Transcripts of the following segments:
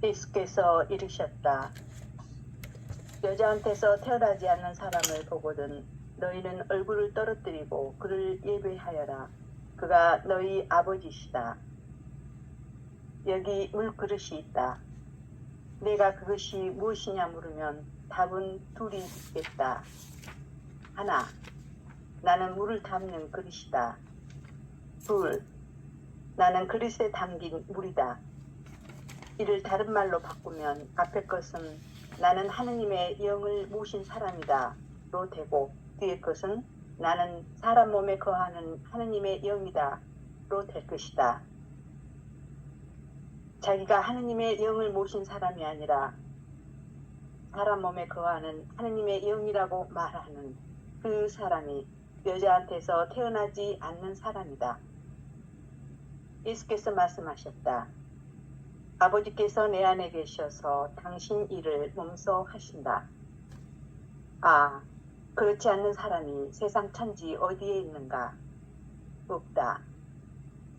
예수께서 이르셨다. 여자한테서 태어나지 않는 사람을 보거든 너희는 얼굴을 떨어뜨리고 그를 예배하여라. 그가 너희 아버지시다. 여기 물그릇이 있다. 내가 그것이 무엇이냐 물으면 답은 둘이 있겠다. 하나, 나는 물을 담는 그릇이다. 둘, 나는 그릇에 담긴 물이다. 이를 다른 말로 바꾸면 앞의 것은 나는 하느님의 영을 모신 사람이다 로 되고 뒤의 것은 나는 사람 몸에 거하는 하느님의 영이다 로 될 것이다. 자기가 하느님의 영을 모신 사람이 아니라 사람 몸에 거하는 하느님의 영이라고 말하는 그 사람이 여자한테서 태어나지 않는 사람이다. 예수께서 말씀하셨다. 아버지께서 내 안에 계셔서 당신 일을 몸소 하신다. 아, 그렇지 않는 사람이 세상 천지 어디에 있는가? 없다.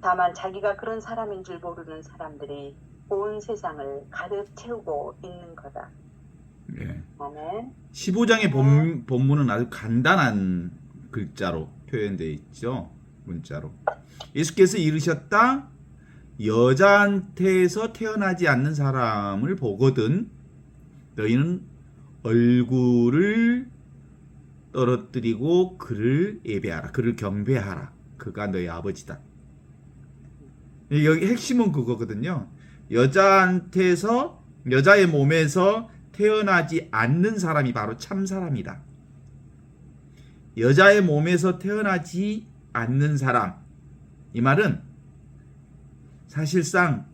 다만 자기가 그런 사람인 줄 모르는 사람들이 온 세상을 가득 채우고 있는 거다. 예. 아멘. 15장의 본문은 아주 간단한 글자로 표현되어 있죠. 문자로. 예수께서 이르셨다. 여자한테서 태어나지 않는 사람을 보거든 너희는 얼굴을 떨어뜨리고 그를 예배하라. 그를 경배하라. 그가 너희 아버지다. 여기 핵심은 그거거든요. 여자의 몸에서 태어나지 않는 사람이 바로 참 사람이다. 여자의 몸에서 태어나지 않는 사람. 이 말은 사실상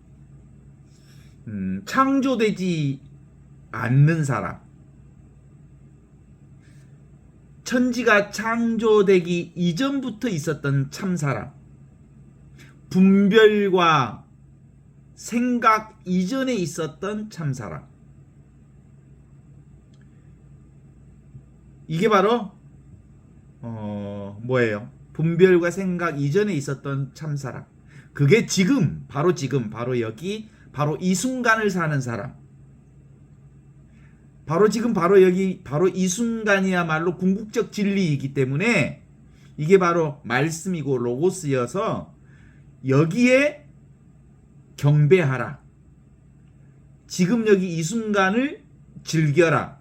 창조되지 않는 사람. 천지가 창조되기 이전부터 있었던 참 사람. 분별과 생각 이전에 있었던 참 사람. 이게 바로 뭐예요? 분별과 생각 이전에 있었던 참 사람. 그게 지금, 바로 여기, 바로 이 순간을 사는 사람. 바로 지금, 바로 여기, 바로 이 순간이야말로 궁극적 진리이기 때문에 이게 바로 말씀이고 로고스여서 여기에 경배하라. 지금 여기 이 순간을 즐겨라.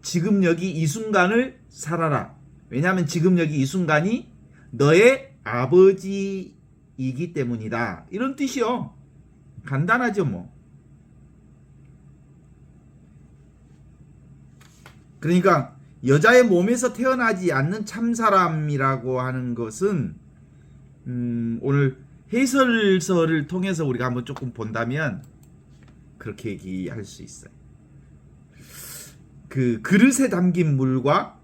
지금 여기 이 순간을 살아라. 왜냐하면 지금 여기 이 순간이 너의 아버지이기 때문이다. 이런 뜻이요. 간단하죠 뭐. 그러니까 여자의 몸에서 태어나지 않는 참사람이라고 하는 것은 오늘 해설서를 통해서 우리가 한번 조금 본다면 그렇게 얘기할 수 있어요. 그 그릇에 담긴 물과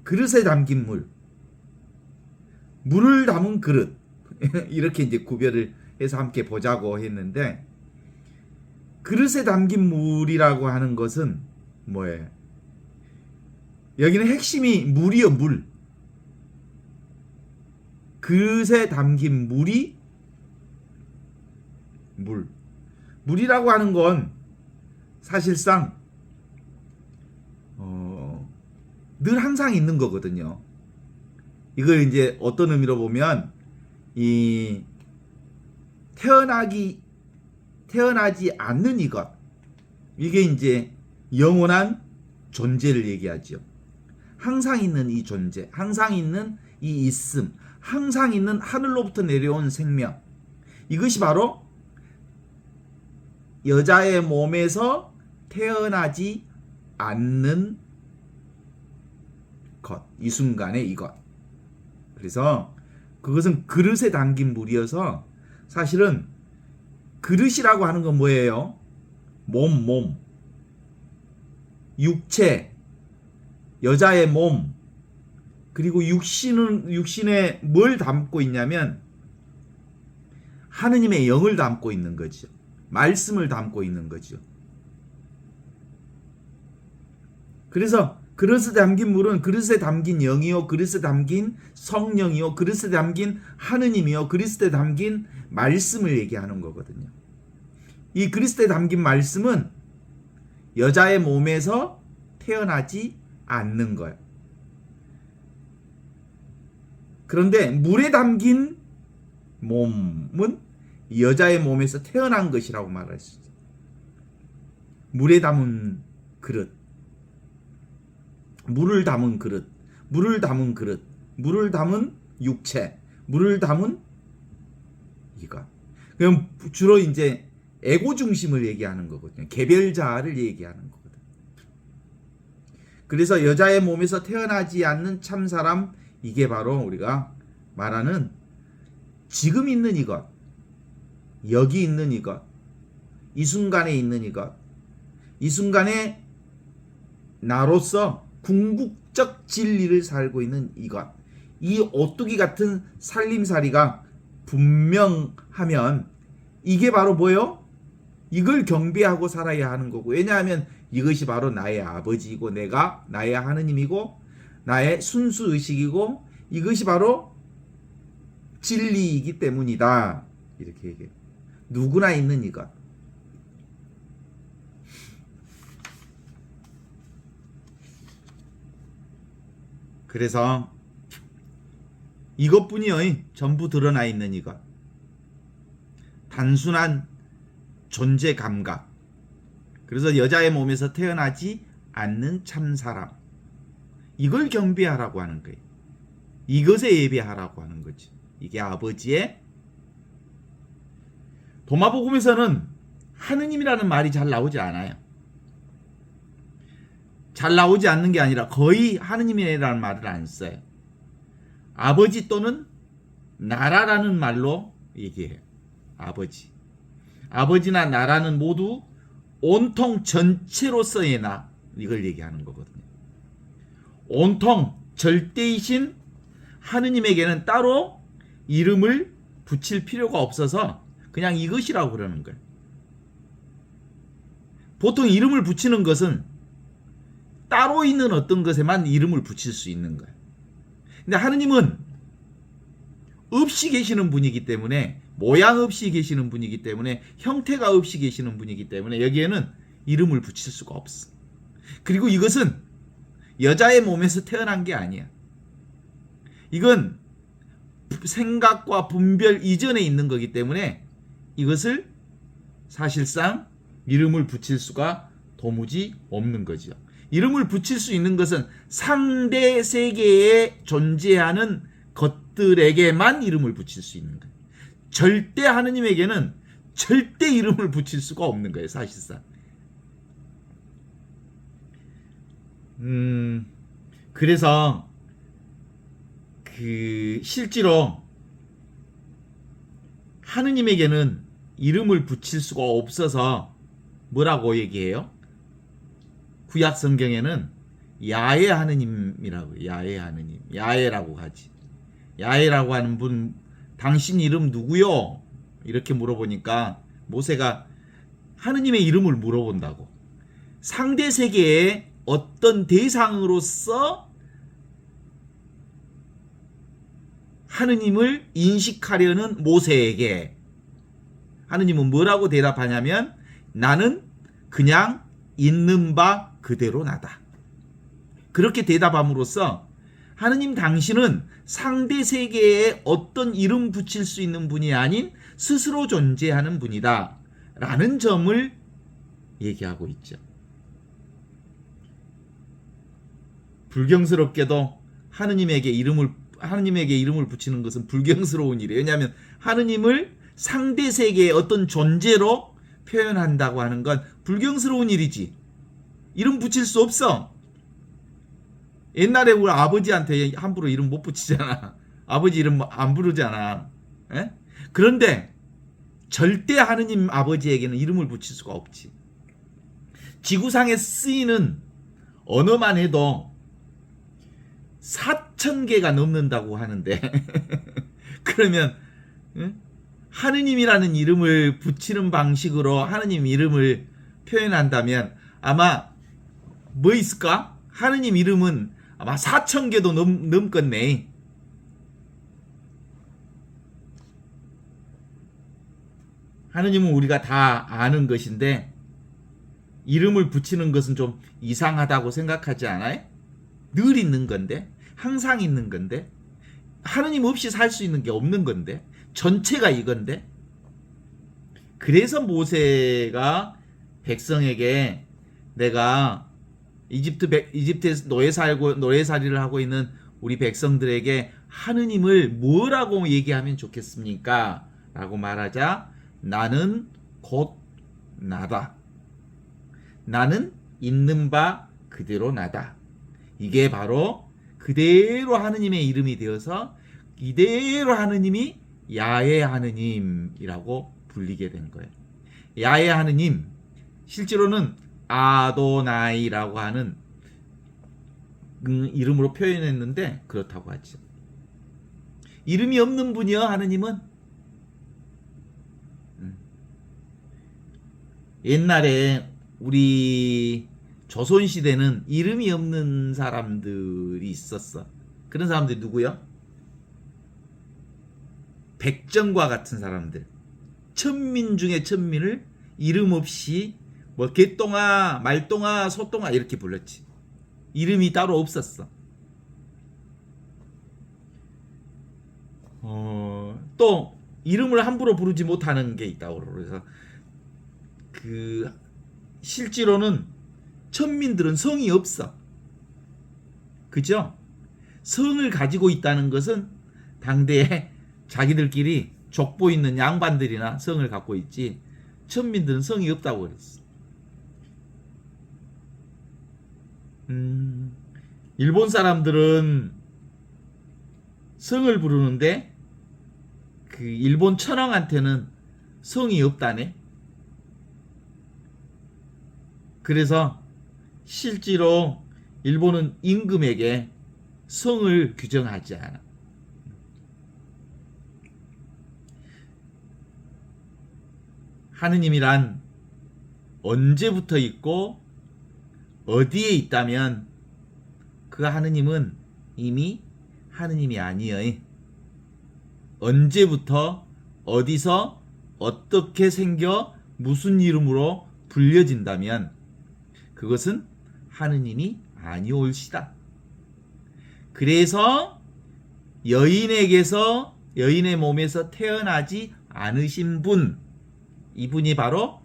그릇에 담긴 물을 담은 그릇 이렇게 이제 구별을 해서 함께 보자고 했는데 그릇에 담긴 물이라고 하는 것은 뭐예요? 여기는 핵심이 물이요, 물. 그릇에 담긴 물이 물. 물이라고 하는 건 사실상 늘 항상 있는 거거든요. 이걸 이제 어떤 의미로 보면 이 태어나지 않는 이것, 이게 이제 영원한 존재를 얘기하죠. 항상 있는 이 존재, 항상 있는 이 있음, 항상 있는 하늘로부터 내려온 생명, 이것이 바로 여자의 몸에서 태어나지 않는 것, 이 순간의 이것. 그래서 그것은 그릇에 담긴 물이어서 사실은 그릇이라고 하는 건 뭐예요? 몸, 육체, 여자의 몸, 그리고 육신에 뭘 담고 있냐면 하느님의 영을 담고 있는 거죠. 말씀을 담고 있는 거죠. 그래서 그릇에 담긴 물은 그릇에 담긴 영이요 그릇에 담긴 성령이요 그릇에 담긴 하느님이요 그릇에 담긴 말씀을 얘기하는 거거든요. 이 그릇에 담긴 말씀은 여자의 몸에서 태어나지 않는 거예요. 그런데 물에 담긴 몸은 여자의 몸에서 태어난 것이라고 말할 수 있어요. 물에 담은 그릇, 물을 담은 그릇, 물을 담은 그릇, 물을 담은 육체, 물을 담은 이거. 그럼 주로 이제 에고 중심을 얘기하는 거거든요. 개별자를 얘기하는 거거든요. 그래서 여자의 몸에서 태어나지 않는 참사람, 이게 바로 우리가 말하는 지금 있는 이것, 여기 있는 이것, 이 순간에 있는 이것, 이 순간에 나로서 궁극적 진리를 살고 있는 이것, 이 오뚜기 같은 살림살이가 분명하면 이게 바로 뭐요? 이걸 경배하고 살아야 하는 거고, 왜냐하면 이것이 바로 나의 아버지이고 내가 나의 하느님이고 나의 순수의식이고 이것이 바로 진리이기 때문이다. 이렇게 얘기해요. 누구나 있는 이것. 그래서 이것뿐이요. 전부 드러나 있는 이것. 단순한 존재 감각. 그래서 여자의 몸에서 태어나지 않는 참사람. 이걸 경배하라고 하는 거예요. 이것에 예배하라고 하는 거지. 이게 아버지의 도마복음에서는 하느님이라는 말이 잘 나오지 않아요. 잘 나오지 않는 게 아니라 거의 하느님이라는 말을 안 써요. 아버지 또는 나라라는 말로 얘기해요. 아버지. 아버지나 나라는 모두 온통 전체로서의 나, 이걸 얘기하는 거거든요. 온통 절대이신 하느님에게는 따로 이름을 붙일 필요가 없어서 그냥 이것이라고 그러는 거예요. 보통 이름을 붙이는 것은 따로 있는 어떤 것에만 이름을 붙일 수 있는 거예요. 근데 하느님은 없이 계시는 분이기 때문에, 모양 없이 계시는 분이기 때문에, 형태가 없이 계시는 분이기 때문에 여기에는 이름을 붙일 수가 없어. 그리고 이것은 여자의 몸에서 태어난 게 아니야. 이건 생각과 분별 이전에 있는 거기 때문에 이것을 사실상 이름을 붙일 수가 도무지 없는 거죠. 이름을 붙일 수 있는 것은 상대 세계에 존재하는 것들에게만 이름을 붙일 수 있는 거예요. 절대 하느님에게는 절대 이름을 붙일 수가 없는 거예요, 사실상. 그래서 실제로 하느님에게는 이름을 붙일 수가 없어서 뭐라고 얘기해요? 구약 성경에는 야훼 하느님이라고, 야훼 하느님, 야훼라고 하지. 야훼라고 하는 분, 당신 이름 누구요? 이렇게 물어보니까 모세가 하느님의 이름을 물어본다고. 상대 세계의 어떤 대상으로서 하느님을 인식하려는 모세에게 하느님은 뭐라고 대답하냐면, 나는 그냥 있는 바 그대로 나다. 그렇게 대답함으로써 하느님 당신은 상대 세계에 어떤 이름 붙일 수 있는 분이 아닌 스스로 존재하는 분이다 라는 점을 얘기하고 있죠. 불경스럽게도 하느님에게 이름을 붙이는 것은 불경스러운 일이에요. 왜냐하면 하느님을 상대 세계의 어떤 존재로 표현한다고 하는 건 불경스러운 일이지. 이름 붙일 수 없어. 옛날에 우리 아버지한테 함부로 이름 못 붙이잖아. 아버지 이름 안 부르잖아. 에? 그런데 절대 하느님 아버지에게는 이름을 붙일 수가 없지. 지구상에 쓰이는 언어만 해도 4,000개가 넘는다고 하는데 그러면 하느님이라는 이름을 붙이는 방식으로 하느님 이름을 표현한다면 아마 뭐 있을까? 하느님 이름은 아마 4,000개도 넘겠네. 하느님은 우리가 다 아는 것인데 이름을 붙이는 것은 좀 이상하다고 생각하지 않아요? 늘 있는 건데, 항상 있는 건데, 하느님 없이 살 수 있는 게 없는 건데, 전체가 이건데. 그래서 모세가 백성에게 내가 이집트에서 노예살이를 하고 있는 우리 백성들에게 하느님을 뭐라고 얘기하면 좋겠습니까? 라고 말하자 나는 곧 나다. 나는 있는 바 그대로 나다. 이게 바로 그대로 하느님의 이름이 되어서 이대로 하느님이 야훼 하느님이라고 불리게 된 거예요. 야훼 하느님, 실제로는 아도나이라고 하는 이름으로 표현했는데 그렇다고 하죠. 이름이 없는 분이요, 하느님은. 옛날에 우리 조선시대는 이름이 없는 사람들이 있었어. 그런 사람들이 누구요? 백정과 같은 사람들. 천민 중에 천민을 이름 없이 뭐 개똥아, 말똥아, 소똥아 이렇게 불렀지. 이름이 따로 없었어. 또 이름을 함부로 부르지 못하는 게 있다고. 그래서 실제로는 천민들은 성이 없어. 그죠? 성을 가지고 있다는 것은 당대에 자기들끼리 족보 있는 양반들이나 성을 갖고 있지, 천민들은 성이 없다고 그랬어. 일본 사람들은 성을 부르는데 그 일본 천황한테는 성이 없다네. 그래서 실제로 일본은 임금에게 성을 규정하지 않아. 하느님이란 언제부터 있고 어디에 있다면 그 하느님은 이미 하느님이 아니에요. 언제부터 어디서 어떻게 생겨 무슨 이름으로 불려진다면 그것은 하느님이 아니올시다. 그래서 여인의 몸에서 태어나지 않으신 분, 이분이 바로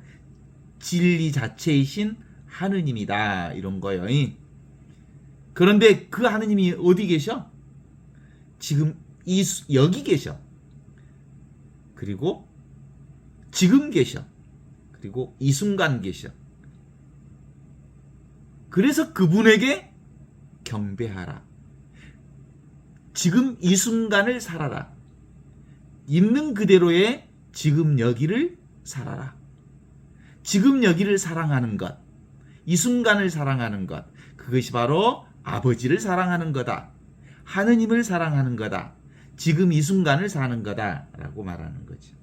진리 자체이신 하느님이다, 이런 거예요. 그런데 그 하느님이 어디 계셔? 지금 여기 계셔. 그리고 지금 계셔. 그리고 이 순간 계셔. 그래서 그분에게 경배하라. 지금 이 순간을 살아라. 있는 그대로의 지금 여기를 살아라. 지금 여기를 사랑하는 것, 이 순간을 사랑하는 것, 그것이 바로 아버지를 사랑하는 거다. 하느님을 사랑하는 거다. 지금 이 순간을 사는 거다 라고 말하는 거죠.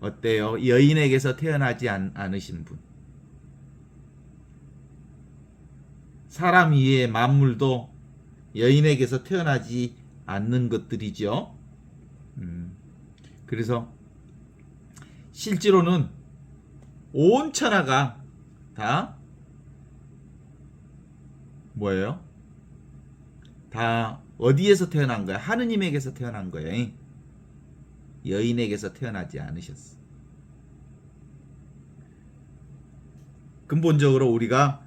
어때요? 여인에게서 태어나지 않으신 분. 사람 위의 만물도 여인에게서 태어나지 않는 것들이죠. 그래서 실제로는 온 천하가 다 뭐예요? 다 어디에서 태어난 거야? 하느님에게서 태어난 거예요. 여인에게서 태어나지 않으셨어. 근본적으로 우리가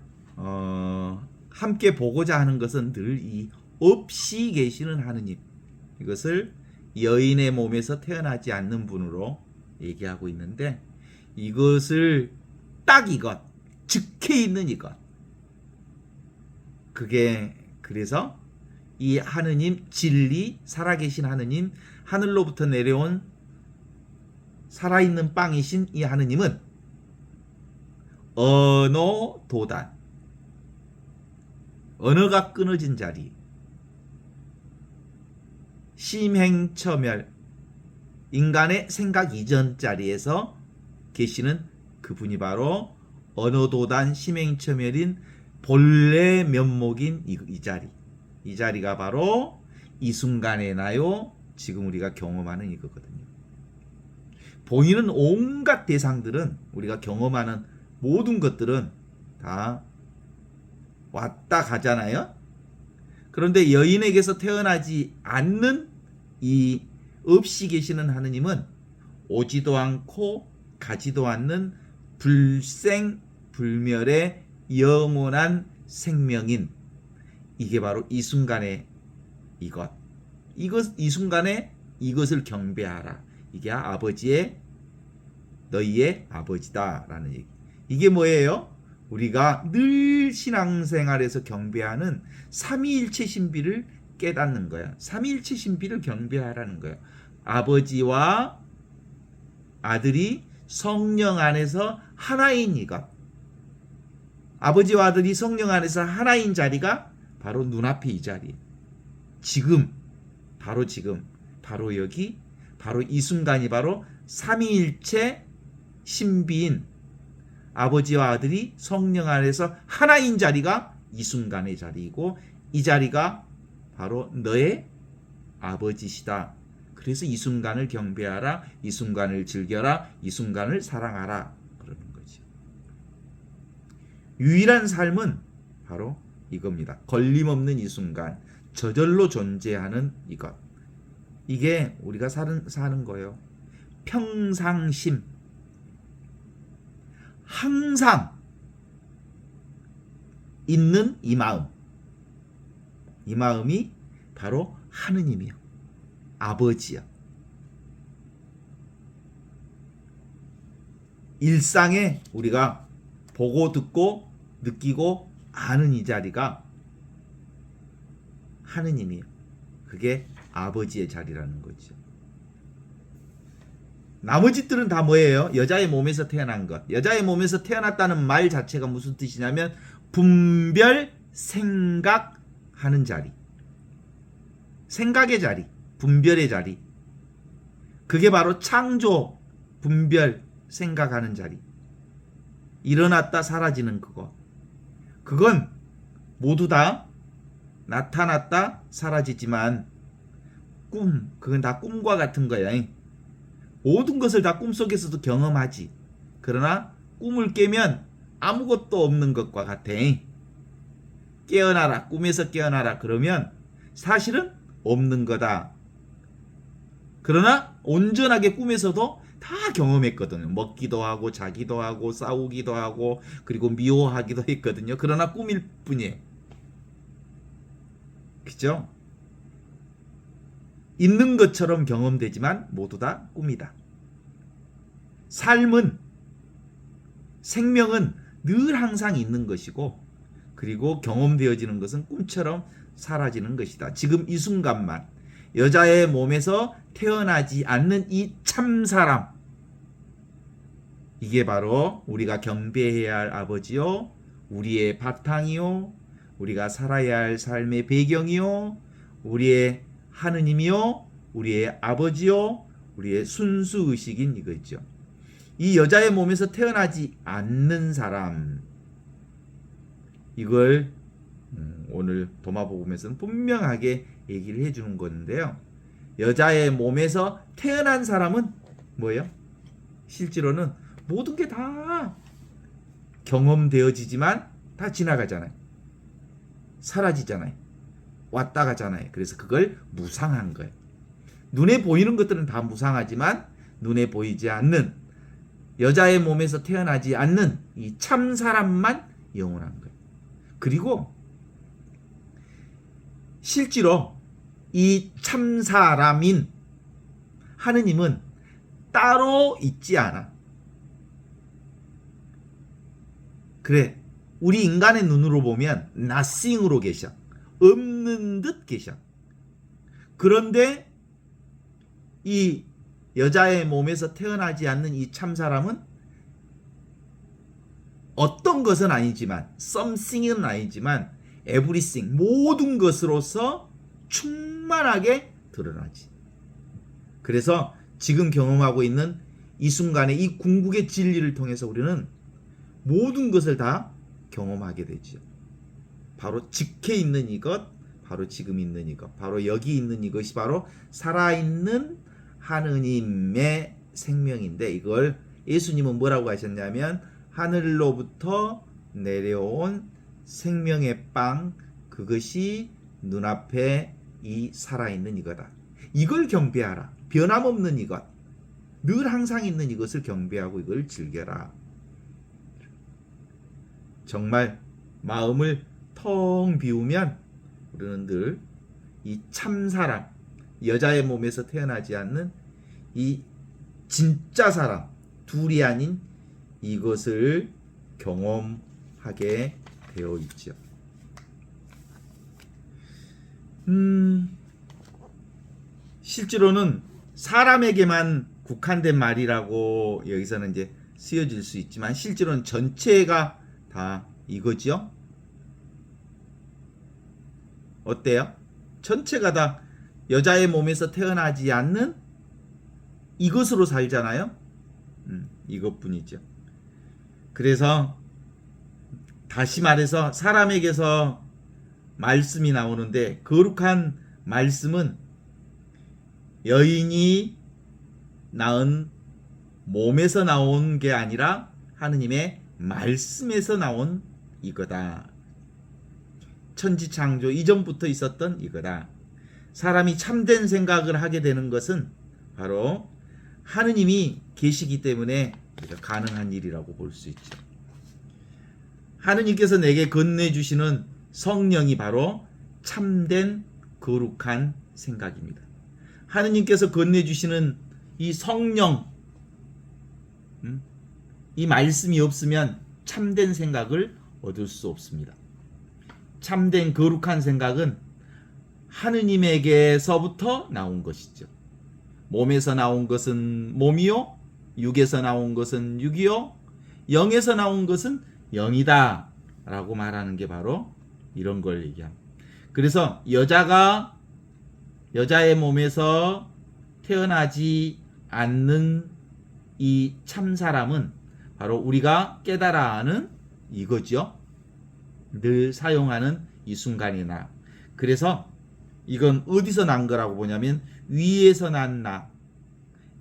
함께 보고자 하는 것은 늘 이 없이 계시는 하느님, 이것을 여인의 몸에서 태어나지 않는 분으로 얘기하고 있는데, 이것을 딱 이것, 즉해 있는 이것, 그게 그래서 이 하느님, 진리, 살아계신 하느님, 하늘로부터 내려온 살아있는 빵이신 이 하느님은 언어도단, 언어가 끊어진 자리, 심행처멸, 인간의 생각 이전 자리에서 계시는 그분이 바로 언어도단 심행처멸인 본래 면목인 이 자리. 이 자리가 바로 이 순간에 나요. 지금 우리가 경험하는 이거거든요. 보이는 온갖 대상들은 우리가 경험하는 모든 것들은 다 왔다 가잖아요. 그런데 여인에게서 태어나지 않는 이 없이 계시는 하느님은 오지도 않고 가지도 않는 불생불멸의 영원한 생명인 이게 바로 이 순간의 이 순간에 이것을 경배하라. 이게 너희의 아버지다라는 얘기. 이게 뭐예요? 우리가 늘 신앙생활에서 경배하는 삼위일체 신비를 깨닫는 거야. 삼위일체 신비를 경배하라는 거야. 아버지와 아들이 성령 안에서 하나인 이것. 아버지와 아들이 성령 안에서 하나인 자리가 바로 눈앞에 이 자리에. 지금, 바로 여기, 바로 이 순간이 바로 삼위일체 신비인 아버지와 아들이 성령 안에서 하나인 자리가 이 순간의 자리이고 이 자리가 바로 너의 아버지시다. 그래서 이 순간을 경배하라, 이 순간을 즐겨라, 이 순간을 사랑하라 그러는 거죠. 유일한 삶은 바로 이겁니다. 걸림없는 이 순간, 저절로 존재하는 이것. 이게 우리가 사는 거예요. 평상심. 항상 있는 이 마음. 이 마음이 바로 하느님이요. 아버지요. 일상에 우리가 보고 듣고 느끼고 아는 이 자리가 하느님이요. 그게 아버지의 자리라는 거죠. 나머지들은 다 뭐예요? 여자의 몸에서 태어난 것. 여자의 몸에서 태어났다는 말 자체가 무슨 뜻이냐면 분별 생각하는 자리. 생각의 자리. 분별의 자리. 그게 바로 창조, 분별, 생각하는 자리. 일어났다 사라지는 그거. 그건 모두 다 나타났다 사라지지만 그건 다 꿈과 같은 거야. 모든 것을 다 꿈속에서도 경험하지. 그러나 꿈을 깨면 아무것도 없는 것과 같아. 깨어나라, 꿈에서 깨어나라 그러면 사실은 없는 거다. 그러나 온전하게 꿈에서도 다 경험했거든요. 먹기도 하고 자기도 하고 싸우기도 하고 그리고 미워하기도 했거든요. 그러나 꿈일 뿐이에요. 그죠? 있는 것처럼 경험되지만 모두 다 꿈이다. 삶은, 생명은 늘 항상 있는 것이고 그리고 경험되어지는 것은 꿈처럼 사라지는 것이다. 지금 이 순간만 여자의 몸에서 태어나지 않는 이 참사람, 이게 바로 우리가 경배해야 할 아버지요, 우리의 바탕이요, 우리가 살아야 할 삶의 배경이요, 우리의 하느님이요, 우리의 아버지요, 우리의 순수의식인 이거죠. 이 여자의 몸에서 태어나지 않는 사람, 이걸 오늘 도마복음에서는 분명하게 얘기를 해주는 건데요. 여자의 몸에서 태어난 사람은 뭐예요? 실제로는 모든 게 다 경험되어지지만 다 지나가잖아요. 사라지잖아요. 왔다 가잖아요. 그래서 그걸 무상한 거예요. 눈에 보이는 것들은 다 무상하지만 눈에 보이지 않는, 여자의 몸에서 태어나지 않는 이 참 사람만 영원한 거예요. 그리고 실제로 이 참 사람인 하느님은 따로 있지 않아. 그래, 우리 인간의 눈으로 보면 nothing으로 계셔. 없는 듯 계셔. 그런데 이 여자의 몸에서 태어나지 않는 이 참사람은 어떤 것은 아니지만, something은 아니지만 everything, 모든 것으로서 충만하게 드러나지. 그래서 지금 경험하고 있는 이 순간에 이 궁극의 진리를 통해서 우리는 모든 것을 다 경험하게 되죠. 바로 직해 있는 이것, 바로 지금 있는 이것, 바로 여기 있는 이것이 바로 살아있는 하느님의 생명인데, 이걸 예수님은 뭐라고 하셨냐면 하늘로부터 내려온 생명의 빵, 그것이 눈앞에 이 살아있는 이거다. 이걸 경배하라. 변함없는 이것, 늘 항상 있는 이것을 경배하고 이걸 즐겨라. 정말 마음을 텅 비우면 우리는 늘 이 참사랑, 여자의 몸에서 태어나지 않는 이 진짜 사랑, 둘이 아닌 이것을 경험하게 되어 있죠. 실제로는 사람에게만 국한된 말이라고 여기서는 이제 쓰여질 수 있지만, 실제로는 전체가 다 이거죠. 어때요? 전체가 다 여자의 몸에서 태어나지 않는 이것으로 살잖아요. 이것뿐이죠. 그래서 다시 말해서 사람에게서 말씀이 나오는데, 거룩한 말씀은 여인이 낳은 몸에서 나온 게 아니라 하느님의 말씀에서 나온 이거다. 천지창조 이전부터 있었던 이거다. 사람이 참된 생각을 하게 되는 것은 바로 하느님이 계시기 때문에 가능한 일이라고 볼 수 있죠. 하느님께서 내게 건네주시는 성령이 바로 참된 거룩한 생각입니다. 하느님께서 건네주시는 이 성령, 이 말씀이 없으면 참된 생각을 얻을 수 없습니다. 참된 거룩한 생각은 하느님에게서부터 나온 것이죠. 몸에서 나온 것은 몸이요, 육에서 나온 것은 육이요, 영에서 나온 것은 영이다 라고 말하는 게 바로 이런 걸 얘기합니다. 그래서 여자의 몸에서 태어나지 않는 이 참사람은 바로 우리가 깨달아 하는 이거죠. 늘 사용하는 이 순간이나. 그래서 이건 어디서 난 거라고 보냐면 위에서 난 나,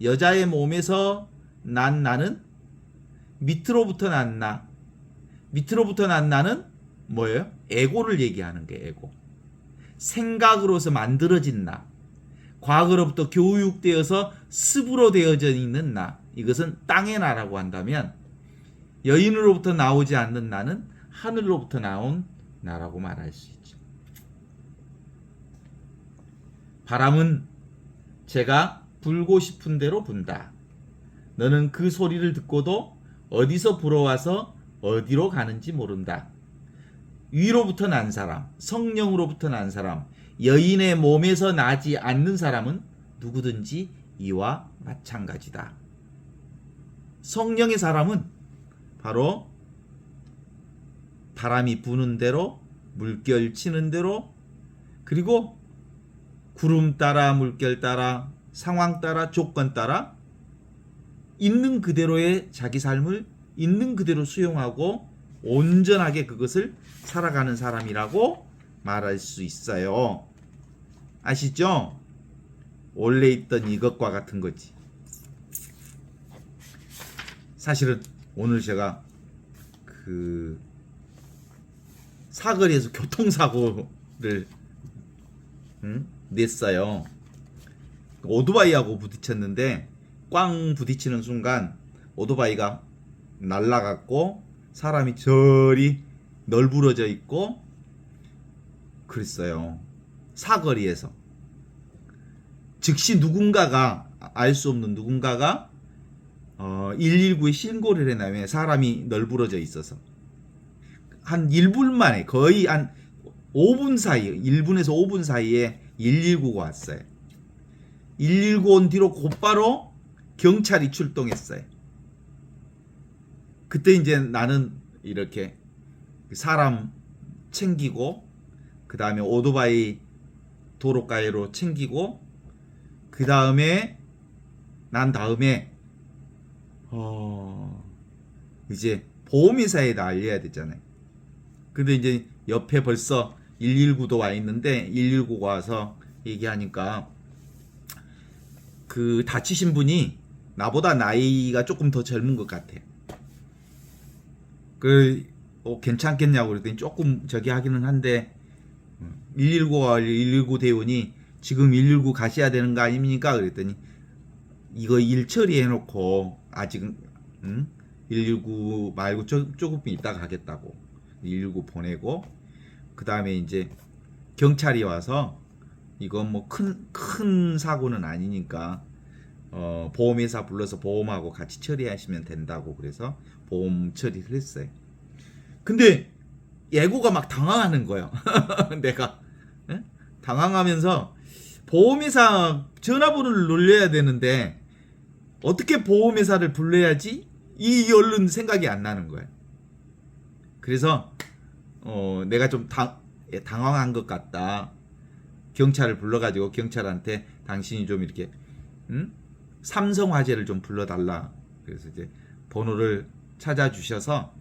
여자의 몸에서 난 나는 밑으로부터 난 나, 밑으로부터 난 나는 뭐예요? 에고를 얘기하는 게 에고. 생각으로서 만들어진 나, 과거로부터 교육되어서 습으로 되어져 있는 나, 이것은 땅의 나라고 한다면, 여인으로부터 나오지 않는 나는 하늘로부터 나온 나라고 말할 수 있죠. 바람은 제가 불고 싶은 대로 분다. 너는 그 소리를 듣고도 어디서 불어와서 어디로 가는지 모른다. 위로부터 난 사람, 성령으로부터 난 사람, 여인의 몸에서 나지 않는 사람은 누구든지 이와 마찬가지다. 성령의 사람은 바로 바람이 부는 대로, 물결 치는 대로, 그리고 구름 따라, 물결 따라, 상황 따라, 조건 따라 있는 그대로의 자기 삶을 있는 그대로 수용하고 온전하게 그것을 살아가는 사람이라고 말할 수 있어요. 아시죠? 원래 있던 이것과 같은 거지. 사실은 오늘 제가 사거리에서 교통사고를 냈어요. 오토바이하고 부딪혔는데 꽝 부딪히는 순간 오토바이가 날아갔고 사람이 저리 널브러져 있고 그랬어요. 사거리에서. 즉시 누군가가, 알 수 없는 누군가가 119에 신고를 해놔요. 사람이 널브러져 있어서. 한 1분 만에, 거의 한 5분 사이에, 1분에서 5분 사이에 119가 왔어요. 119 온 뒤로 곧바로 경찰이 출동했어요. 그때 이제 나는 이렇게 사람 챙기고, 그 다음에 오토바이 도로가로 챙기고, 그 다음에 이제 보험회사에다 알려야 되잖아요. 근데 이제 옆에 벌써 119도 와 있는데 119가 와서 얘기하니까 그 다치신 분이 나보다 나이가 조금 더 젊은 것 같아. 괜찮겠냐고 그랬더니 조금 저기 하기는 한데 119가 119 대원이 지금 119 가셔야 되는 거 아닙니까? 그랬더니 이거 일 처리해 놓고 아직은 119 말고 조금 이따 가겠다고 119 보내고 그 다음에 이제 경찰이 와서 이건 뭐 큰 사고는 아니니까 보험회사 불러서 보험하고 같이 처리하시면 된다고 그래서 보험 처리를 했어요. 근데 예고가 막 당황하는 거예요. 내가 당황하면서 보험회사 전화번호를 눌러야 되는데 어떻게 보험회사를 불러야지? 이 얼른 생각이 안 나는 거예요. 그래서 내가 좀 당황한 것 같다. 경찰을 불러가지고 경찰한테 당신이 좀 이렇게 삼성화재를 좀 불러달라. 그래서 이제 번호를 찾아주셔서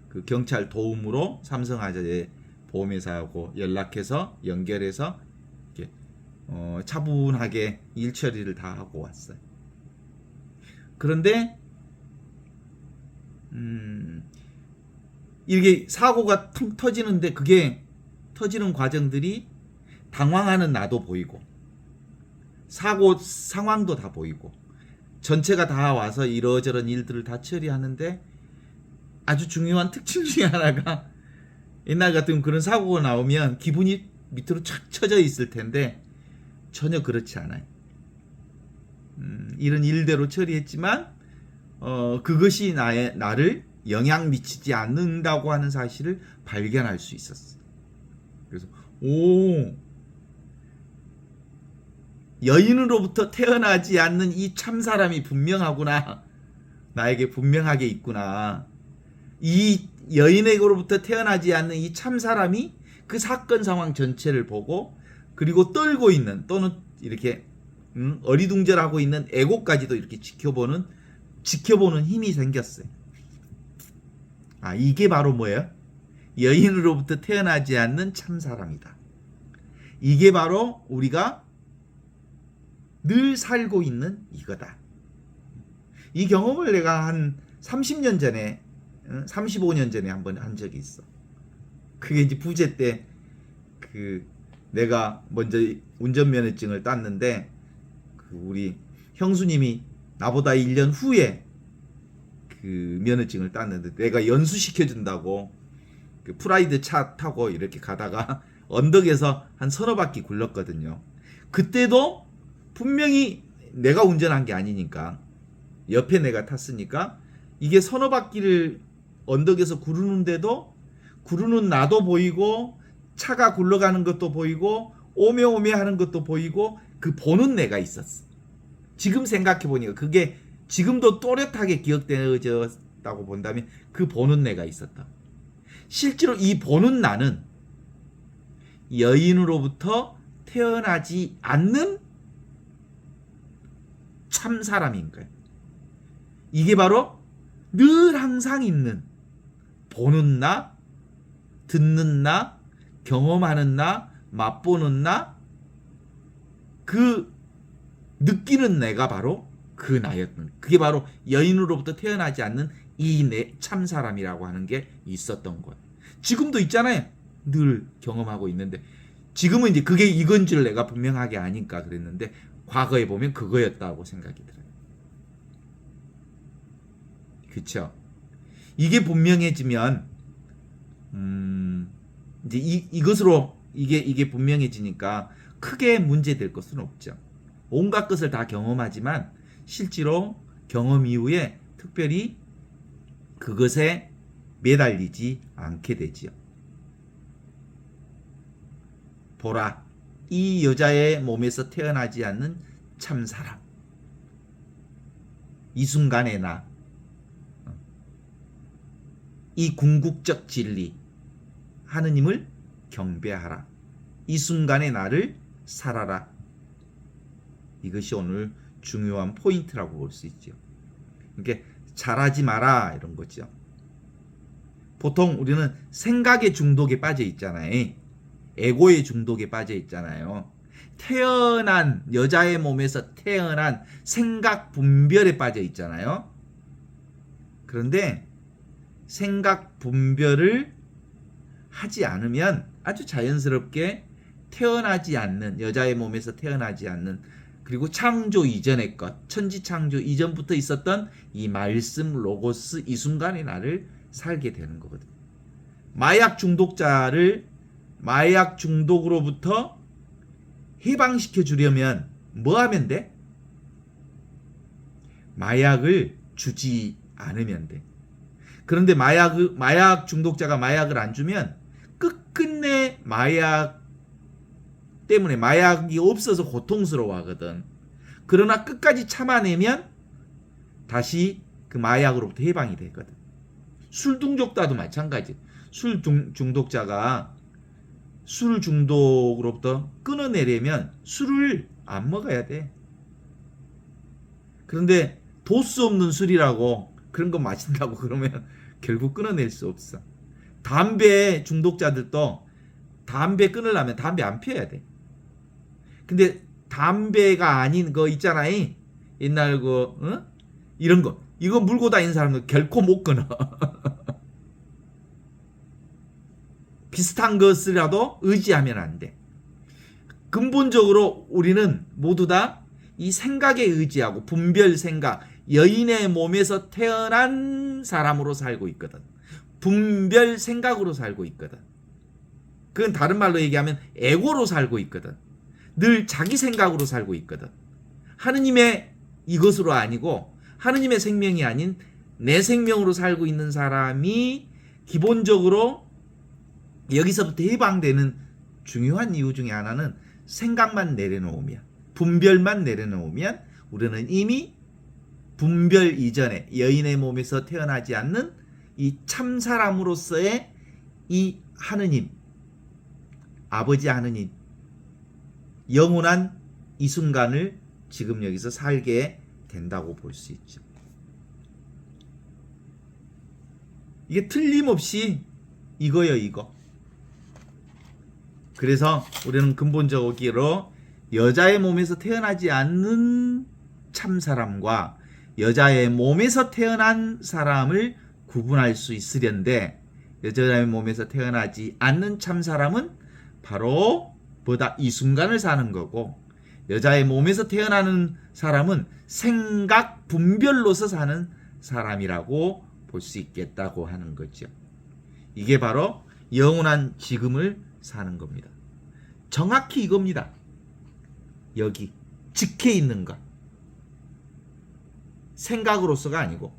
그 경찰 도움으로 삼성화재 보험회사하고 연락해서 연결해서 이렇게 차분하게 일 처리를 다 하고 왔어요. 그런데 이렇게 사고가 텅 터지는데 그게 터지는 과정들이 당황하는 나도 보이고 사고 상황도 다 보이고 전체가 다 와서 이러저런 일들을 다 처리하는데 아주 중요한 특징 중에 하나가 옛날 같으면 그런 사고가 나오면 기분이 밑으로 착 처져 있을 텐데 전혀 그렇지 않아요. 이런 일대로 처리했지만 그것이 나를 영향 미치지 않는다고 하는 사실을 발견할 수 있었어. 그래서 여인으로부터 태어나지 않는 이 참사람이 분명하구나. 나에게 분명하게 있구나. 이 여인에게로부터 태어나지 않는 이 참사람이 그 사건 상황 전체를 보고 그리고 떨고 있는 또는 이렇게 어리둥절하고 있는 에고까지도 이렇게 지켜보는 힘이 생겼어요. 이게 바로 뭐예요? 여인으로부터 태어나지 않는 참사람이다. 이게 바로 우리가 늘 살고 있는 이거다. 이 경험을 내가 한 30년 전에 35년 전에 한번 한 적이 있어. 그게 이제 부재 때 내가 먼저 운전면허증을 땄는데 우리 형수님이 나보다 1년 후에 그 면허증을 땄는데 내가 연수시켜준다고 그 프라이드 차 타고 이렇게 가다가 언덕에서 한 서너 바퀴 굴렀거든요. 그때도 분명히 내가 운전한 게 아니니까 옆에 내가 탔으니까 이게 서너 바퀴를 언덕에서 구르는데도 구르는 나도 보이고 차가 굴러가는 것도 보이고 오메오메 하는 것도 보이고 그 보는 내가 있었어. 지금 생각해 보니까 그게 지금도 또렷하게 기억되어졌다고 본다면 그 보는 내가 있었다. 실제로 이 보는 나는 여인으로부터 태어나지 않는 참 사람인 거예요. 이게 바로 늘 항상 있는 보는 나, 듣는 나, 경험하는 나, 맛보는 나, 그 느끼는 내가 바로 그 나였던, 그게 바로 여인으로부터 태어나지 않는 이 내 참 사람이라고 하는 게 있었던 거예요. 지금도 있잖아요. 늘 경험하고 있는데 지금은 이제 그게 이건 줄 내가 분명하게 아니까 그랬는데 과거에 보면 그거였다고 생각이 들어요. 그렇죠? 이게 분명해지면 이제 이것으로 이게 분명해지니까 크게 문제될 것은 없죠. 온갖 것을 다 경험하지만 실제로 경험 이후에 특별히 그것에 매달리지 않게 되지요. 보라, 이 여자의 몸에서 태어나지 않는 참사람. 이 순간의 나, 이 궁극적 진리, 하느님을 경배하라. 이 순간의 나를 살아라. 이것이 오늘 중요한 포인트라고 볼 수 있죠. 그러니까 잘하지 마라 이런 거죠. 보통 우리는 생각의 중독에 빠져 있잖아요. 에고의 중독에 빠져 있잖아요. 태어난 여자의 몸에서 태어난 생각 분별에 빠져 있잖아요. 그런데 생각 분별을 하지 않으면 아주 자연스럽게 태어나지 않는, 여자의 몸에서 태어나지 않는, 그리고 창조 이전의 것, 천지 창조 이전부터 있었던 이 말씀 로고스 이 순간의 나를 살게 되는 거거든. 마약 중독자를 마약 중독으로부터 해방시켜 주려면 뭐 하면 돼? 마약을 주지 않으면 돼. 그런데 마약 중독자가 마약을 안 주면 끝끝내 마약 때문에, 마약이 없어서 고통스러워 하거든. 그러나 끝까지 참아내면 다시 그 마약으로부터 해방이 되거든. 술 중독자도 마찬가지. 술 중독자가 술 중독으로부터 끊어내려면 술을 안 먹어야 돼. 그런데 도수 없는 술이라고 그런 거 마신다고 그러면 결국 끊어낼 수 없어. 담배 중독자들도 담배 끊으려면 담배 안 피워야 돼. 근데 담배가 아닌 거 있잖아요. 옛날 이런 거. 이거 물고 다니는 사람은 결코 못 끊어. 비슷한 것이라도 의지하면 안 돼. 근본적으로 우리는 모두 다 이 생각에 의지하고 분별 생각, 여인의 몸에서 태어난 사람으로 살고 있거든. 분별 생각으로 살고 있거든. 그건 다른 말로 얘기하면 에고로 살고 있거든. 늘 자기 생각으로 살고 있거든. 하느님의 이것으로 아니고 하느님의 생명이 아닌 내 생명으로 살고 있는 사람이 기본적으로 여기서부터 해방되는 중요한 이유 중에 하나는 생각만 내려놓으면, 분별만 내려놓으면 우리는 이미 분별 이전에 여인의 몸에서 태어나지 않는 이 참사람으로서의 이 하느님, 아버지 하느님, 영원한 이 순간을 지금 여기서 살게 된다고 볼 수 있죠. 이게 틀림없이 이거예요, 이거. 그래서 우리는 근본적으로 여자의 몸에서 태어나지 않는 참사람과 여자의 몸에서 태어난 사람을 구분할 수 있으련데, 여자의 몸에서 태어나지 않는 참사람은 바로 보다 이 순간을 사는 거고, 여자의 몸에서 태어나는 사람은 생각 분별로서 사는 사람이라고 볼 수 있겠다고 하는 거죠. 이게 바로 영원한 지금을 사는 겁니다. 정확히 이겁니다. 여기 직해 있는 것. 생각으로서가 아니고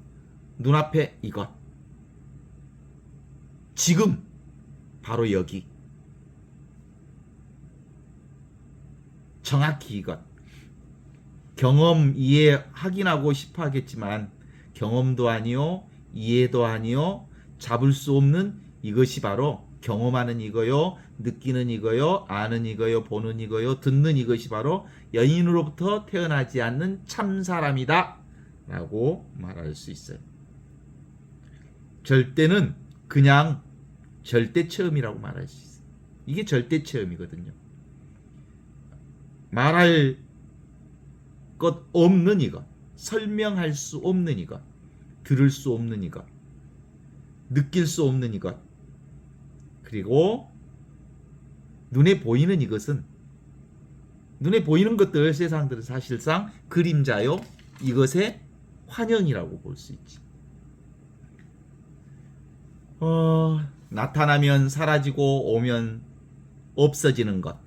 눈앞에 이것. 지금 바로 여기. 정확히 이것. 경험 이해 확인하고 싶어 하겠지만 경험도 아니요, 이해도 아니요, 잡을 수 없는 이것이 바로 경험하는 이거요, 느끼는 이거요, 아는 이거요, 보는 이거요, 듣는 이것이 바로 여인으로부터 태어나지 않는 참사람이다 라고 말할 수 있어요. 절대는 그냥 절대 체험이라고 말할 수 있어요. 이게 절대 체험이거든요. 말할 것 없는 이것, 설명할 수 없는 이것, 들을 수 없는 이것, 느낄 수 없는 이것, 그리고 눈에 보이는 이것은, 눈에 보이는 것들, 세상들은 사실상 그림자요, 이것의 환영이라고 볼 수 있지. 나타나면 사라지고 오면 없어지는 것,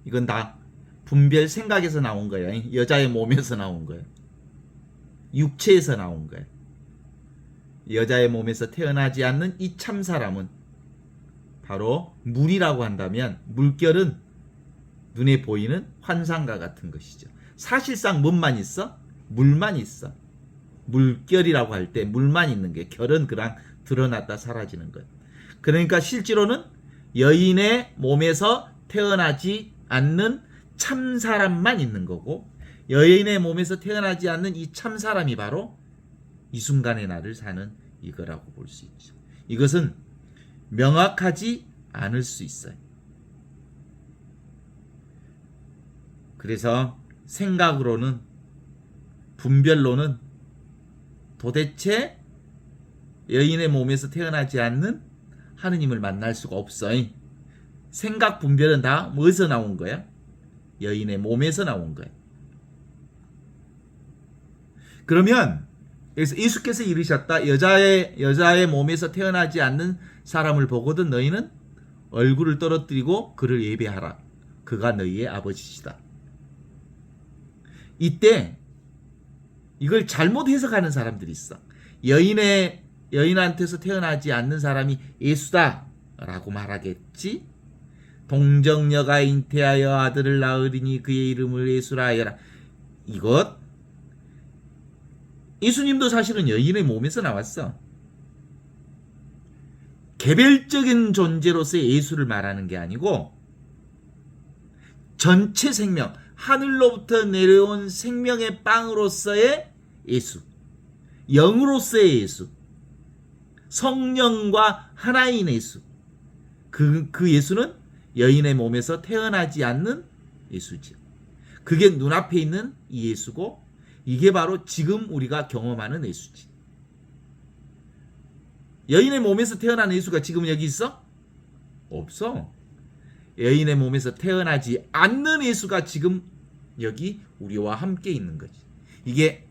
이건 다 분별 생각에서 나온 거예요. 여자의 몸에서 나온 거예요. 육체에서 나온 거예요. 여자의 몸에서 태어나지 않는 이 참사람은 바로 물이라고 한다면, 물결은 눈에 보이는 환상과 같은 것이죠. 사실상 뭔만 있어? 물만 있어. 물결이라고 할 때 물만 있는 게, 결은 그냥 드러났다 사라지는 것. 그러니까 실제로는 여인의 몸에서 태어나지 않는 참사람만 있는 거고, 여인의 몸에서 태어나지 않는 이 참사람이 바로 이 순간의 나를 사는 이거라고 볼 수 있죠. 이것은 명확하지 않을 수 있어요. 그래서 생각으로는, 분별로는 도대체 여인의 몸에서 태어나지 않는 하느님을 만날 수가 없어요. 생각 분별은 다 뭐에서 나온 거야? 여인의 몸에서 나온 거야. 그러면 여기서 예수께서 이르셨다. 여자의 몸에서 태어나지 않는 사람을 보거든 너희는 얼굴을 떨어뜨리고 그를 예배하라. 그가 너희의 아버지시다. 이때 이걸 잘못 해석하는 사람들이 있어. 여인한테서 태어나지 않는 사람이 예수다 라고 말하겠지. 동정녀가 잉태하여 아들을 낳으리니 그의 이름을 예수라 하여라. 이것 예수님도 사실은 여인의 몸에서 나왔어. 개별적인 존재로서의 예수를 말하는 게 아니고 전체 생명, 하늘로부터 내려온 생명의 빵으로서의 예수, 영으로서의 예수, 성령과 하나인 예수. 그 예수는 여인의 몸에서 태어나지 않는 예수지. 그게 눈앞에 있는 이 예수고, 이게 바로 지금 우리가 경험하는 예수지. 여인의 몸에서 태어난 예수가 지금 여기 있어? 없어. 여인의 몸에서 태어나지 않는 예수가 지금 여기 우리와 함께 있는 거지. 이게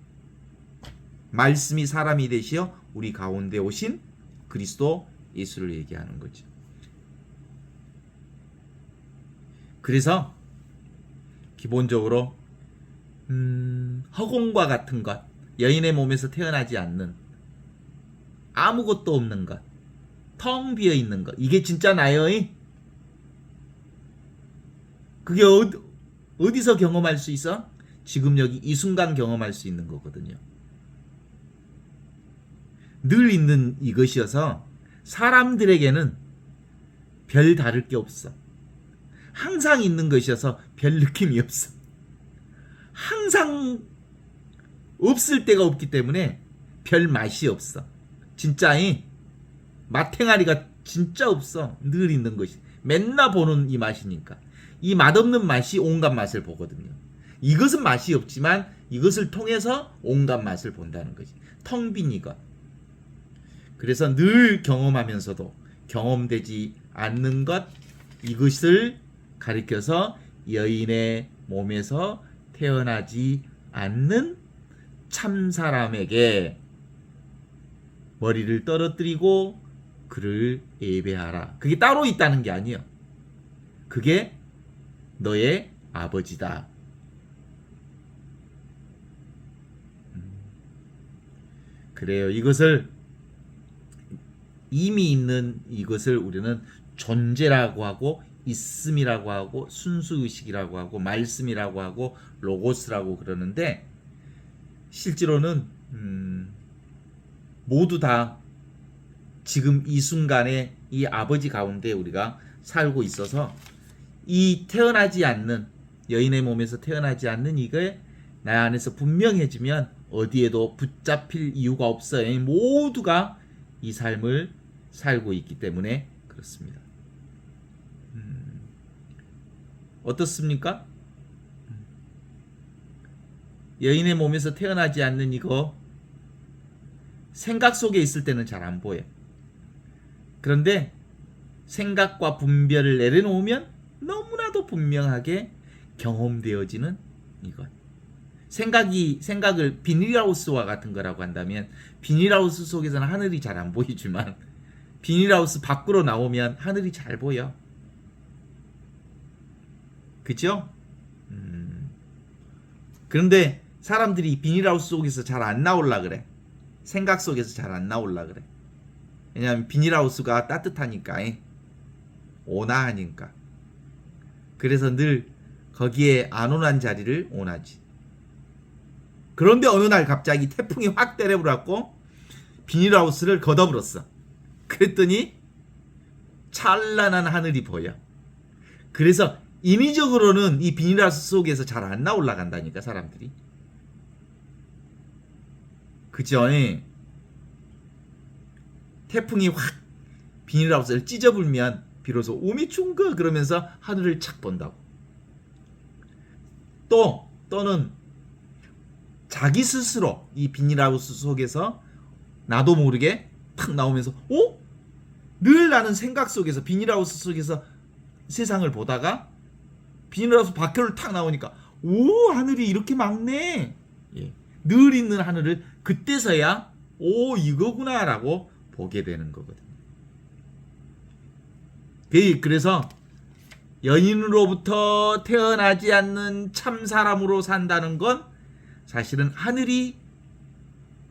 말씀이 사람이 되시어 우리 가운데 오신 그리스도 예수를 얘기하는 거죠. 그래서 기본적으로 허공과 같은 것, 여인의 몸에서 태어나지 않는, 아무것도 없는 것, 텅 비어 있는 것, 이게 진짜 나요? 그게 어디서 경험할 수 있어? 지금 여기 이 순간 경험할 수 있는 거거든요. 늘 있는 이것이어서 사람들에게는 별 다를 게 없어. 항상 있는 것이어서 별 느낌이 없어. 항상 없을 때가 없기 때문에 별 맛이 없어. 진짜 맛탱아리가 진짜 없어. 늘 있는 것이. 맨날 보는 이 맛이니까. 이 맛없는 맛이 온갖 맛을 보거든요. 이것은 맛이 없지만 이것을 통해서 온갖 맛을 본다는 거지. 텅 빈 이것. 그래서 늘 경험하면서도 경험되지 않는 것, 이것을 가리켜서 여인의 몸에서 태어나지 않는 참사람에게 머리를 떨어뜨리고 그를 예배하라. 그게 따로 있다는 게 아니에요. 그게 너의 아버지다. 그래요. 이것을 이미 있는 이것을 우리는 존재라고 하고 있음이라고 하고 순수의식이라고 하고 말씀이라고 하고 로고스라고 그러는데, 실제로는 모두 다 지금 이 순간에 이 아버지 가운데 우리가 살고 있어서 이 태어나지 않는, 여인의 몸에서 태어나지 않는 이게 나 안에서 분명해지면 어디에도 붙잡힐 이유가 없어요. 모두가 이 삶을 살고 있기 때문에 그렇습니다. 어떻습니까? 여인의 몸에서 태어나지 않는 이거 생각 속에 있을 때는 잘 안 보여. 그런데 생각과 분별을 내려놓으면 너무나도 분명하게 경험되어지는 이것. 생각을 비닐하우스와 같은 거라고 한다면, 비닐하우스 속에서는 하늘이 잘 안 보이지만 비닐하우스 밖으로 나오면 하늘이 잘 보여. 그죠? 그런데 사람들이 비닐하우스 속에서 잘 안 나올라 그래. 생각 속에서 잘 안 나올라 그래. 왜냐하면 비닐하우스가 따뜻하니까, 온화하니까. 그래서 늘 거기에 안온한 자리를 원하지. 그런데 어느 날 갑자기 태풍이 확 때려버렸고 비닐하우스를 걷어버렸어. 그랬더니 찬란한 하늘이 보여. 그래서 인위적으로는 이 비닐하우스 속에서 잘 안 나올라 간다니까, 사람들이. 그죠? 태풍이 확 비닐하우스를 찢어불면 비로소 우미충거 그러면서 하늘을 착 본다고. 또는 자기 스스로 이 비닐하우스 속에서 나도 모르게 탁 나오면서 늘 나는 생각 속에서 비닐하우스 속에서 세상을 보다가 비닐하우스 밖으로 탁 나오니까 하늘이 이렇게 맑네. 예. 늘 있는 하늘을 그때서야 이거구나 라고 보게 되는 거거든요. 그래서 여인으로부터 태어나지 않는 참 사람으로 산다는 건 사실은 하늘이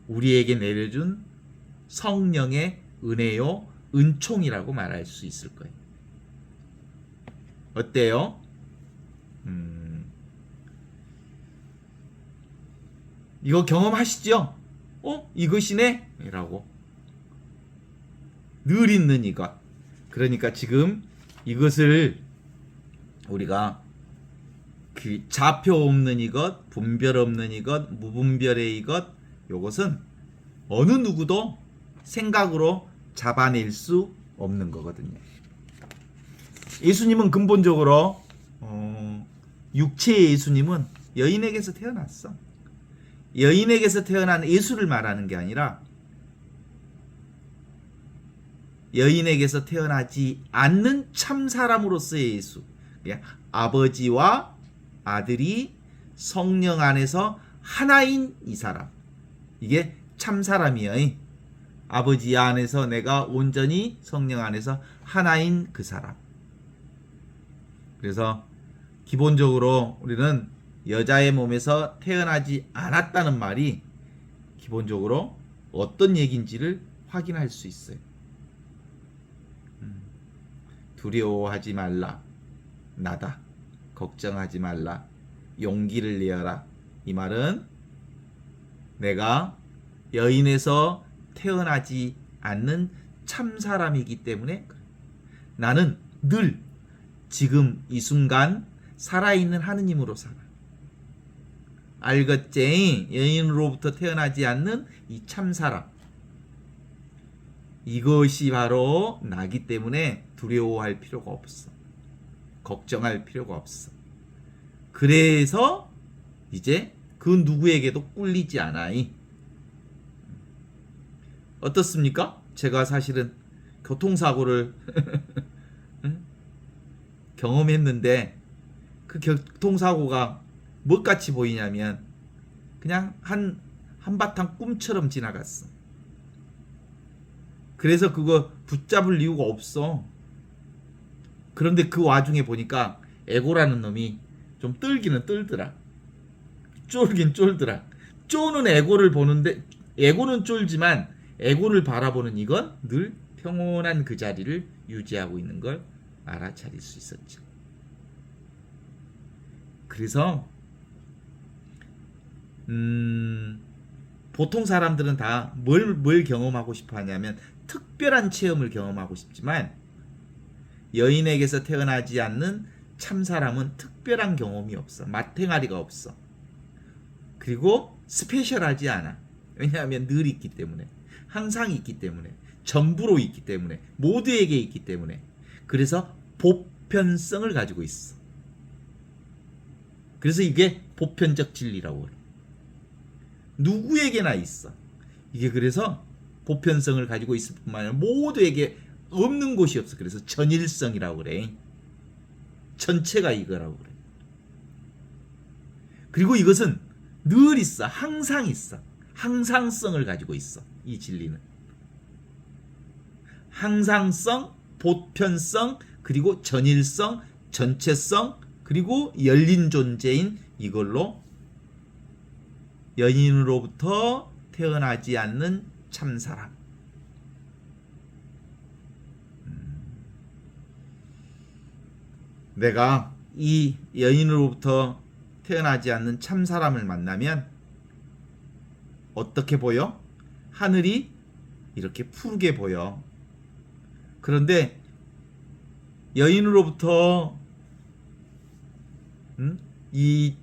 우리에게 내려준 성령의 은혜요, 은총이라고 말할 수 있을 거예요. 어때요? 이거 경험하시죠? 이것이네? 라고. 늘 있는 이것. 그러니까 지금 이것을 우리가 그 좌표 없는 이것, 분별 없는 이것, 무분별의 이것, 요것은 어느 누구도 생각으로 잡아낼 수 없는 거거든요. 예수님은 근본적으로 육체의 예수님은 여인에게서 태어났어. 여인에게서 태어난 예수를 말하는 게 아니라 여인에게서 태어나지 않는 참 사람으로서의 예수. 아버지와 아들이 성령 안에서 하나인 이 사람. 이게 참 사람이야. 아버지 안에서 내가 온전히 성령 안에서 하나인 그 사람. 그래서 기본적으로 우리는 여자의 몸에서 태어나지 않았다는 말이 기본적으로 어떤 얘기인지를 확인할 수 있어요. 두려워하지 말라. 나다. 걱정하지 말라. 용기를 내어라. 이 말은 내가 여인에서 태어나지 않는 참 사람이기 때문에 나는 늘 지금 이 순간 살아있는 하느님으로 살아. 알겠지? 여인으로부터 태어나지 않는 이 참 사람. 이것이 바로 나기 때문에 두려워할 필요가 없어. 걱정할 필요가 없어. 그래서 이제 그 누구에게도 꿀리지 않아이. 어떻습니까? 제가 사실은 교통사고를 경험했는데 그 교통사고가 뭐같이 보이냐면 그냥 한바탕 꿈처럼 지나갔어. 그래서 그거 붙잡을 이유가 없어. 그런데 그 와중에 보니까 에고라는 놈이 좀 떨기는 떨더라. 쫄긴 쫄더라. 쪼는 에고를 보는데 에고는 쫄지만 에고를 바라보는 이건 늘 평온한 그 자리를 유지하고 있는 걸 알아차릴 수 있었죠. 그래서 보통 사람들은 다 뭘 경험하고 싶어 하냐면 특별한 체험을 경험하고 싶지만 여인에게서 태어나지 않는 참 사람은 특별한 경험이 없어. 맛탱아리가 없어. 그리고 스페셜하지 않아. 왜냐하면 늘 있기 때문에. 항상 있기 때문에. 전부로 있기 때문에. 모두에게 있기 때문에. 그래서 보편성을 가지고 있어. 그래서 이게 보편적 진리라고 그래. 누구에게나 있어. 이게 그래서 보편성을 가지고 있을 뿐만 아니라 모두에게 없는 곳이 없어. 그래서 전일성이라고 그래. 전체가 이거라고 그래. 그리고 이것은 늘 있어. 항상 있어. 항상성을 가지고 있어. 이 진리는. 항상성, 보편성, 그리고 전일성, 전체성, 그리고 열린 존재인 이걸로 여인으로부터 태어나지 않는 참사람. 내가 이 여인으로부터 태어나지 않는 참사람을 만나면 어떻게 보여? 하늘이 이렇게 푸르게 보여. 그런데 여인으로부터 이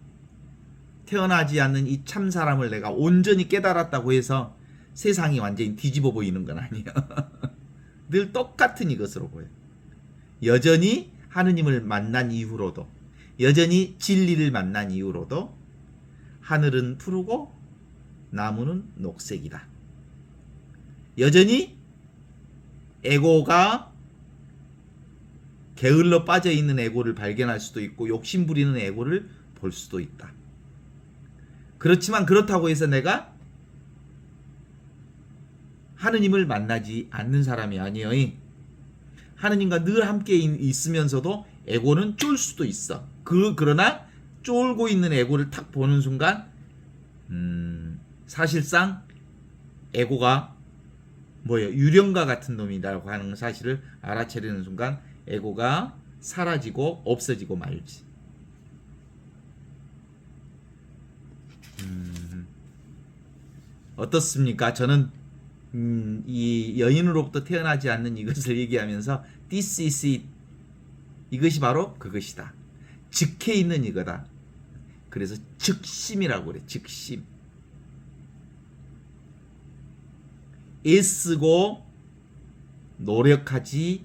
태어나지 않는 이 참사람을 내가 온전히 깨달았다고 해서 세상이 완전히 뒤집어 보이는 건 아니야. 늘 똑같은 이것으로 보여요. 여전히 하느님을 만난 이후로도, 여전히 진리를 만난 이후로도 하늘은 푸르고 나무는 녹색이다. 여전히 에고가 게을러 빠져있는 에고를 발견할 수도 있고 욕심부리는 에고를 볼 수도 있다. 그렇지만 그렇다고 해서 내가 하느님을 만나지 않는 사람이 아니에요. 하느님과 늘 함께 있으면서도 에고는 쫄 수도 있어. 그러나 쫄고 있는 에고를 탁 보는 순간 사실상 에고가 유령과 같은 놈이라고 하는 사실을 알아차리는 순간 에고가 사라지고 없어지고 말지. 어떻습니까? 저는 이 여인으로부터 태어나지 않는 이것을 얘기하면서 This is it. 이것이 바로 그것이다. 즉해 있는 이거다. 그래서 즉심이라고 그래. 즉심. 애쓰고 노력하지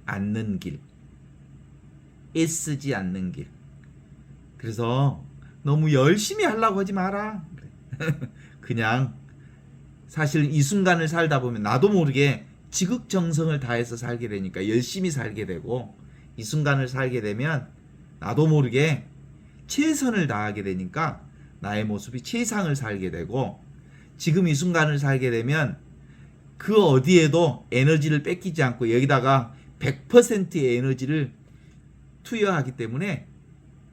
않는 길. 애쓰지 않는 길. 그래서 너무 열심히 하려고 하지 마라. 그냥 사실 이 순간을 살다 보면 나도 모르게 지극정성을 다해서 살게 되니까 열심히 살게 되고, 이 순간을 살게 되면 나도 모르게 최선을 다하게 되니까 나의 모습이 최상을 살게 되고, 지금 이 순간을 살게 되면 그 어디에도 에너지를 뺏기지 않고 여기다가 100%의 에너지를 투여하기 때문에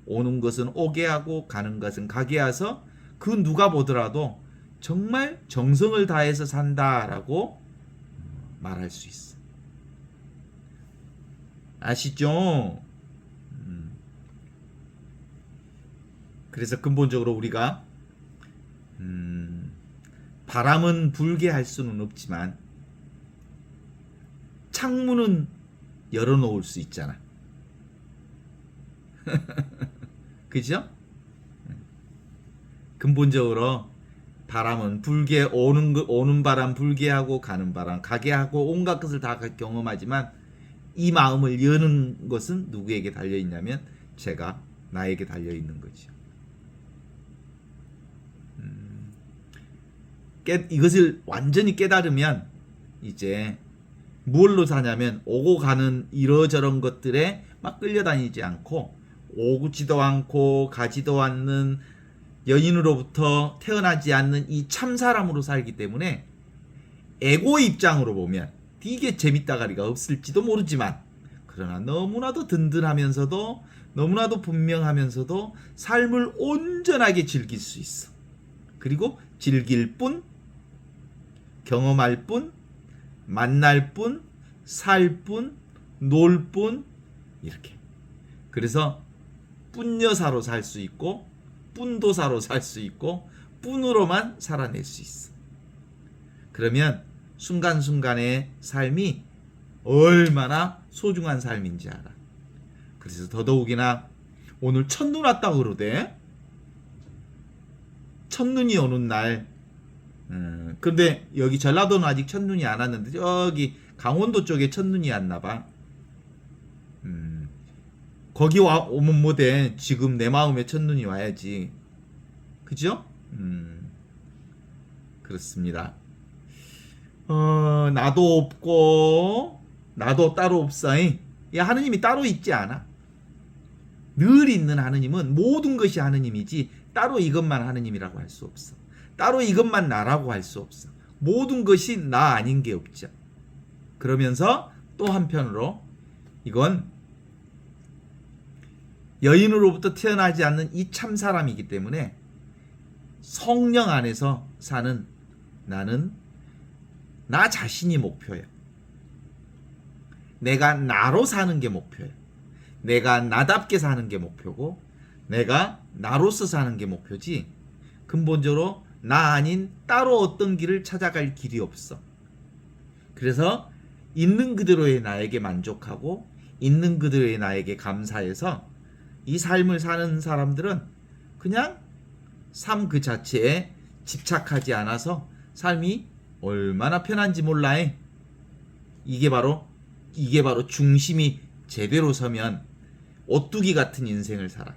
오는 것은 오게 하고 가는 것은 가게 해서 그 누가 보더라도 정말 정성을 다해서 산다라고 말할 수 있어. 아시죠? 그래서 근본적으로 우리가 바람은 불게 할 수는 없지만 창문은 열어놓을 수 있잖아. 그죠? 근본적으로 바람은 불게 오는 바람 불게 하고 가는 바람 가게 하고 온갖 것을 다 경험하지만 이 마음을 여는 것은 누구에게 달려 있냐면 나에게 달려 있는 거죠. 이것을 완전히 깨달으면 이제 무엇로 사냐면 오고 가는 이러저런 것들에 막 끌려다니지 않고 오지도 않고 가지도 않는 여인으로부터 태어나지 않는 이 참사람으로 살기 때문에 에고 입장으로 보면 이게 재밌다가리가 없을지도 모르지만, 그러나 너무나도 든든하면서도 너무나도 분명하면서도 삶을 온전하게 즐길 수 있어. 그리고 즐길 뿐, 경험할 뿐, 만날 뿐, 살 뿐, 놀 뿐, 이렇게. 그래서 뿐여사로 살 수 있고 뿐도사로 살 수 있고 뿐으로만 살아낼 수 있어. 그러면 순간순간의 삶이 얼마나 소중한 삶인지 알아. 그래서 더더욱이나 오늘 첫눈 왔다고 그러대. 첫눈이 오는 날. 근데 여기 전라도는 아직 첫눈이 안 왔는데 저기 강원도 쪽에 첫눈이 왔나 봐. 거기 오면 뭐돼. 지금 내 마음에 첫눈이 와야지. 그죠? 그렇습니다. 나도 없고 나도 따로 없사이. 하느님이 따로 있지 않아. 늘 있는 하느님은 모든 것이 하느님이지 따로 이것만 하느님이라고 할 수 없어. 따로 이것만 나라고 할 수 없어. 모든 것이 나 아닌 게 없죠. 그러면서 또 한편으로 이건 여인으로부터 태어나지 않는 이 참사람이기 때문에 성령 안에서 사는 나는 나 자신이 목표예요. 내가 나로 사는 게 목표예요. 내가 나답게 사는 게 목표고 내가 나로서 사는 게 목표지, 근본적으로 나 아닌 따로 어떤 길을 찾아갈 길이 없어. 그래서 있는 그대로의 나에게 만족하고 있는 그대로의 나에게 감사해서 이 삶을 사는 사람들은 그냥 삶 그 자체에 집착하지 않아서 삶이 얼마나 편한지 몰라. 이게 바로 중심이 제대로 서면 오뚜기 같은 인생을 살아.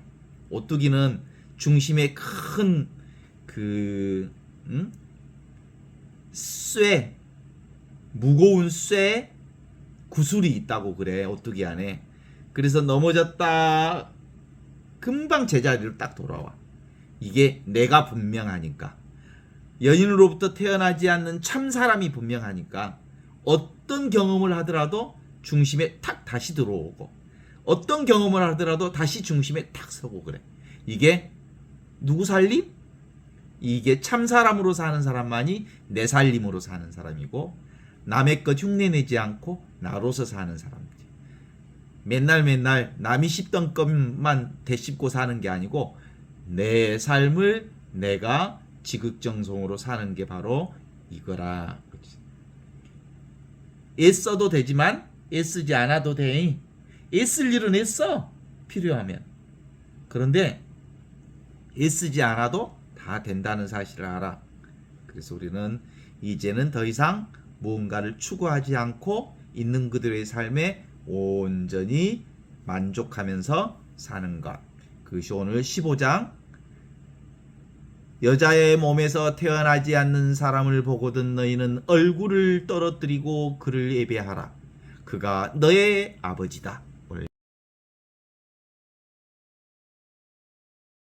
오뚜기는 중심에 큰 쇠, 무거운 쇠 구슬이 있다고 그래, 오뚜기 안에. 그래서 넘어졌다 금방 제자리로 딱 돌아와. 이게 내가 분명하니까. 여인으로부터 태어나지 않는 참 사람이 분명하니까 어떤 경험을 하더라도 중심에 탁 다시 들어오고, 어떤 경험을 하더라도 다시 중심에 탁 서고 그래. 이게 누구 살림? 이게 참 사람으로 사는 사람만이 내 살림으로 사는 사람이고, 남의 것 흉내내지 않고 나로서 사는 사람이지. 맨날 남이 씹던 것만 되씹고 사는 게 아니고 내 삶을 내가 지극정성으로 사는 게 바로 이거라. 애써도 되지만 애쓰지 않아도 돼. 애쓸 일은 애써, 필요하면. 그런데 애쓰지 않아도 다 된다는 사실을 알아. 그래서 우리는 이제는 더 이상 무언가를 추구하지 않고 있는 그대로의 삶에 온전히 만족하면서 사는 것. 그것이 오늘 15장 여자의 몸에서 태어나지 않는 사람을 보거든 너희는 얼굴을 떨어뜨리고 그를 예배하라. 그가 너의 아버지다.